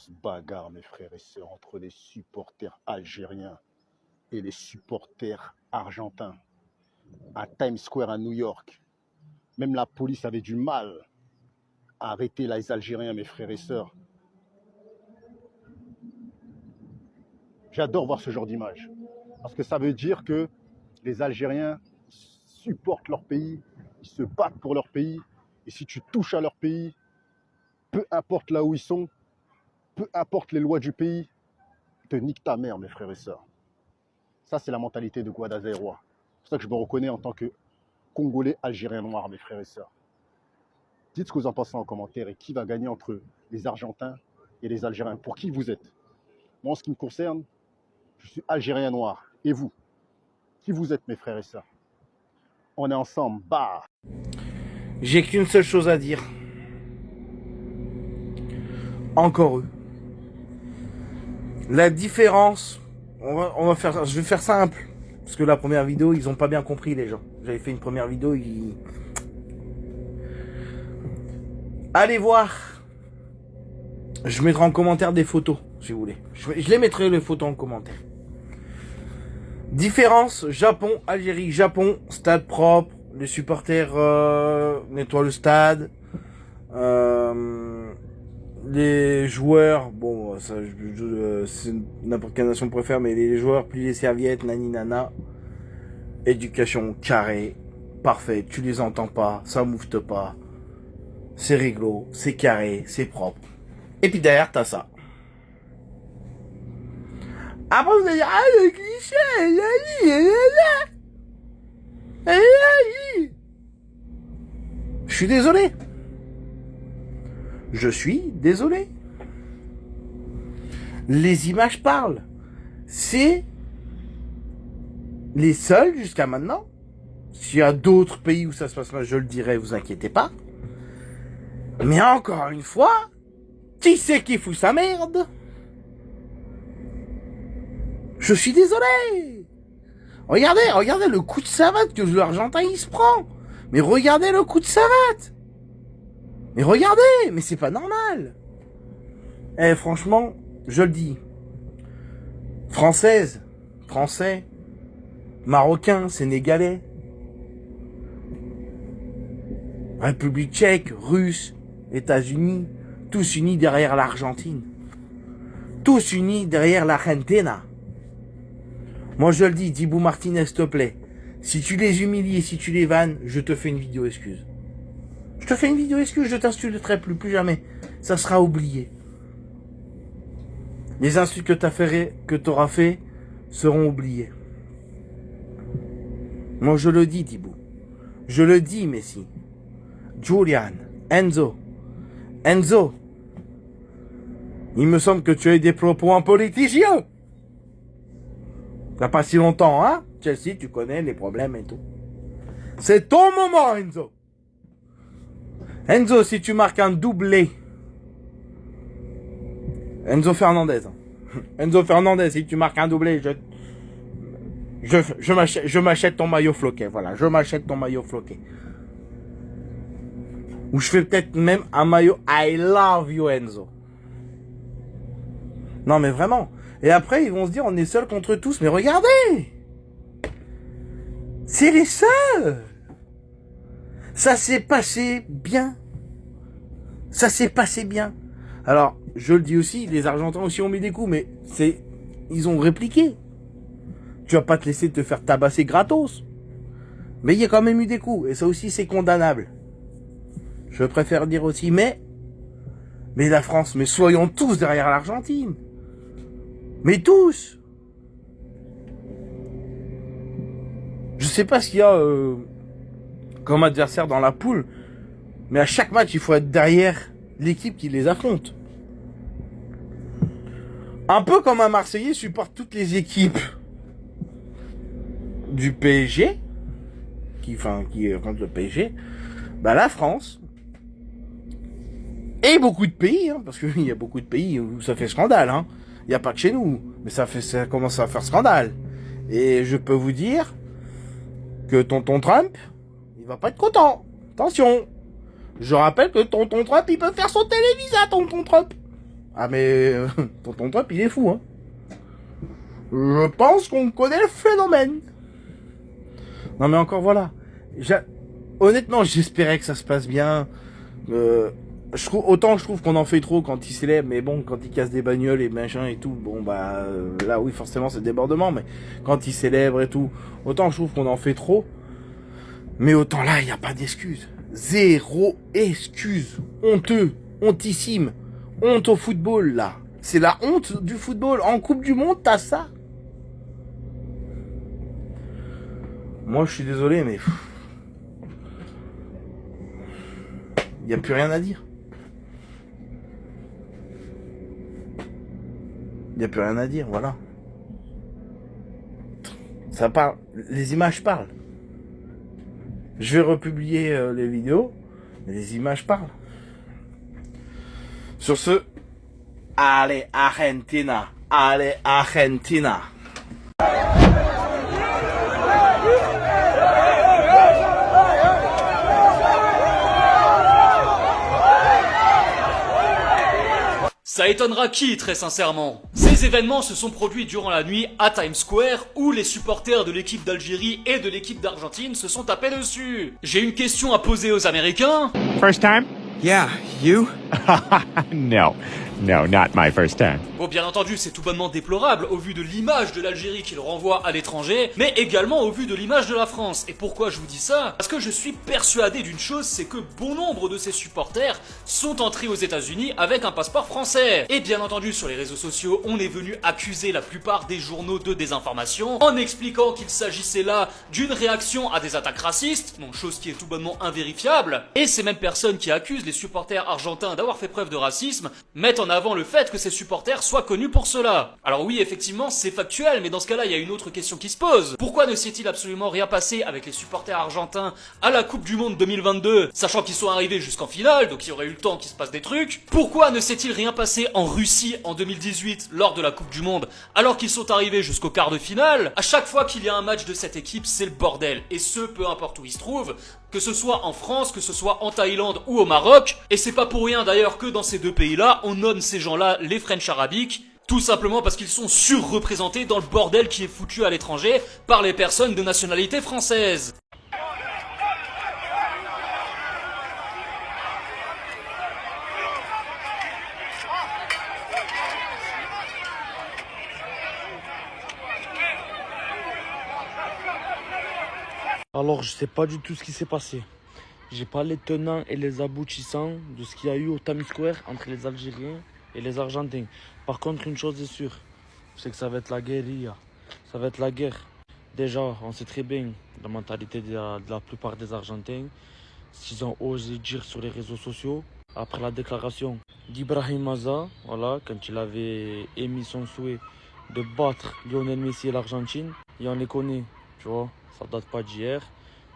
grosse bagarre, mes frères et sœurs, entre les supporters algériens et les supporters argentins à Times Square à New York. Même la police avait du mal à arrêter les Algériens, mes frères et sœurs. J'adore voir ce genre d'image parce que ça veut dire que les Algériens supportent leur pays, ils se battent pour leur pays. Et si tu touches à leur pays, peu importe là où ils sont, peu importe les lois du pays, te nique ta mère, mes frères et sœurs. Ça, c'est la mentalité de Guadalajara. C'est pour ça que je me reconnais en tant que Congolais algérien noir, mes frères et sœurs. Dites ce que vous en pensez en commentaire et qui va gagner entre les Argentins et les Algériens. Pour qui vous êtes? Moi, en ce qui me concerne, je suis algérien noir. Et vous? Qui vous êtes, mes frères et sœurs? On est ensemble. Bah! J'ai qu'une seule chose à dire. Encore eux. La différence, je vais faire simple. Parce que la première vidéo, ils ont pas bien compris, les gens. J'avais fait une première vidéo, Allez voir. Je mettrai en commentaire des photos, si vous voulez. Je les mettrai les photos en commentaire. Différence, Japon, Algérie, Japon, stade propre, les supporters nettoient le stade, les joueurs, bon, ça, c'est n'importe quelle nation préfère, mais les joueurs plient les serviettes, nani nana, éducation carrée, parfait, tu les entends pas, ça moufte pas, c'est réglo, c'est carré, c'est propre. Et puis derrière, t'as ça. Après, vous allez dire, ah, le cliché, je suis désolé. Je suis désolé. Les images parlent. C'est les seuls jusqu'à maintenant. S'il y a d'autres pays où ça se passe mal, je le dirai, vous inquiétez pas. Mais encore une fois, qui c'est qui fout sa merde? Je suis désolé. Regardez le coup de savate que l'Argentin il se prend. Mais regardez le coup de savate. Mais regardez, mais c'est pas normal. Eh, franchement, je le dis. Française, Français, Marocains, Sénégalais, République tchèque, Russe, États-Unis, tous unis derrière l'Argentine. Tous unis derrière l'Argentina. Moi je le dis, Dibou Martinez, s'il te plaît. Si tu les humilies et si tu les vannes, je te fais une vidéo excuse. Je te fais une vidéo excuse, je t'insulterai plus jamais. Ça sera oublié. Les insultes que t'auras fait seront oubliées. Moi je le dis, Dibou. Je le dis, Messi. Julian, Enzo. Enzo. Il me semble que tu as eu des propos en politicien. Il n'y a pas si longtemps, hein? Chelsea, tu connais les problèmes et tout. C'est ton moment, Enzo. Enzo, si tu marques un doublé. Enzo Fernandez. Enzo Fernandez, si tu marques un doublé, je m'achète ton maillot floqué. Voilà, je m'achète ton maillot floqué. Ou je fais peut-être même un maillot I love you, Enzo. Non, mais vraiment. Et après, ils vont se dire, on est seuls contre tous. Mais regardez! C'est les seuls! Ça s'est passé bien. Ça s'est passé bien. Alors, je le dis aussi, les Argentins aussi ont mis des coups, mais ils ont répliqué. Tu vas pas te laisser te faire tabasser gratos. Mais il y a quand même eu des coups. Et ça aussi, c'est condamnable. Je préfère dire aussi, mais la France, mais soyons tous derrière l'Argentine. Mais tous. Je sais pas ce qu'il y a comme adversaire dans la poule, mais à chaque match, il faut être derrière l'équipe qui les affronte. Un peu comme un Marseillais supporte toutes les équipes du PSG, qui affrontent le PSG, bah la France, et beaucoup de pays, hein, parce qu'il y a beaucoup de pays où ça fait scandale, hein. Il n'y a pas que chez nous, mais ça commence à faire scandale. Et je peux vous dire que tonton Trump, il va pas être content. Attention. Je rappelle que tonton Trump, il peut faire sauter les visas, tonton Trump. Ah mais tonton Top, il est fou, hein. Je pense qu'on connaît le phénomène. Non mais encore voilà. Honnêtement, j'espérais que ça se passe bien. Autant je trouve qu'on en fait trop quand il célèbre, mais bon, quand il casse des bagnoles et machin et tout, bon bah là oui forcément c'est débordement, mais quand il célèbre et tout, autant je trouve qu'on en fait trop. Mais autant là, il n'y a pas d'excuse. Zéro excuse. Honteux, hontissime. Honte au football là. C'est la honte du football. En Coupe du Monde, t'as ça. Moi je suis désolé mais il n'y a plus rien à dire. Il n'y a plus rien à dire, voilà. Ça parle, les images parlent. Je vais republier les vidéos, mais les images parlent. Sur ce, allez Argentina, allez Argentina. Ça étonnera qui, très sincèrement? Ces événements se sont produits durant la nuit à Times Square, où les supporters de l'équipe d'Algérie et de l'équipe d'Argentine se sont tapés dessus. J'ai une question à poser aux Américains. First time? Yeah, you? No, not my first time. Bon, bien entendu, c'est tout bonnement déplorable au vu de l'image de l'Algérie qu'il renvoie à l'étranger, mais également au vu de l'image de la France. Et pourquoi je vous dis ça? Parce que je suis persuadé d'une chose, c'est que bon nombre de ces supporters sont entrés aux États-Unis avec un passeport français. Et bien entendu, sur les réseaux sociaux, on est venu accuser la plupart des journaux de désinformation en expliquant qu'il s'agissait là d'une réaction à des attaques racistes, bon, chose qui est tout bonnement invérifiable. Et ces mêmes personnes qui accusent les supporters argentins d'avoir fait preuve de racisme mettent en avant le fait que ces supporters soient connus pour cela. Alors oui, effectivement, c'est factuel, mais dans ce cas-là, il y a une autre question qui se pose. Pourquoi ne s'est-il absolument rien passé avec les supporters argentins à la Coupe du Monde 2022, sachant qu'ils sont arrivés jusqu'en finale, donc il y aurait eu le temps qu'il se passe des trucs? Pourquoi ne s'est-il rien passé en Russie en 2018 lors de la Coupe du Monde, alors qu'ils sont arrivés jusqu'au quart de finale? À chaque fois qu'il y a un match de cette équipe, c'est le bordel, et ce, peu importe où il se trouve, que ce soit en France, que ce soit en Thaïlande ou au Maroc, et c'est pas pour rien d'ailleurs que dans ces deux pays-là, on nomme ces gens-là les French arabiques, tout simplement parce qu'ils sont surreprésentés dans le bordel qui est foutu à l'étranger par les personnes de nationalité française. Alors, je sais pas du tout ce qui s'est passé. J'ai pas les tenants et les aboutissants de ce qu'il y a eu au Times Square entre les Algériens et les Argentins. Par contre, une chose est sûre, c'est que ça va être la guérilla. Ça va être la guerre. Déjà, on sait très bien la mentalité de la plupart des Argentins. S'ils ont osé dire sur les réseaux sociaux, après la déclaration d'Ibrahim Maza, voilà, quand il avait émis son souhait de battre Lionel Messi et l'Argentine, et on les connaît, tu vois. Ça date pas d'hier.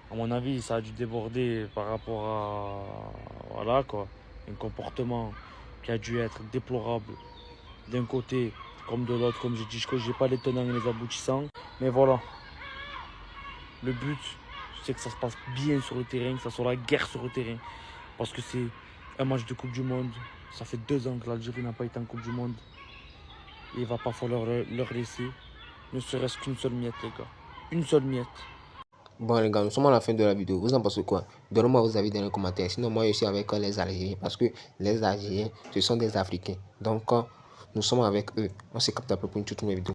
À mon avis, ça a dû déborder par rapport à voilà quoi, un comportement qui a dû être déplorable d'un côté comme de l'autre. Comme j'ai dit, je n'ai pas les tenants et les aboutissants. Mais voilà. Le but, c'est que ça se passe bien sur le terrain, que ça soit la guerre sur le terrain. Parce que c'est un match de Coupe du Monde. Ça fait 2 ans que l'Algérie n'a pas été en Coupe du Monde. Et il va pas falloir leur laisser ne serait-ce qu'une seule miette, les gars. Une seule miette. Bon les gars, nous sommes à la fin de la vidéo. Vous en pensez quoi? Donnez-moi vos avis dans les commentaires. Sinon, moi je suis avec les Algériens. Parce que les Algériens, ce sont des Africains. Donc, nous sommes avec eux. On se capte après pour une toute nouvelle vidéo.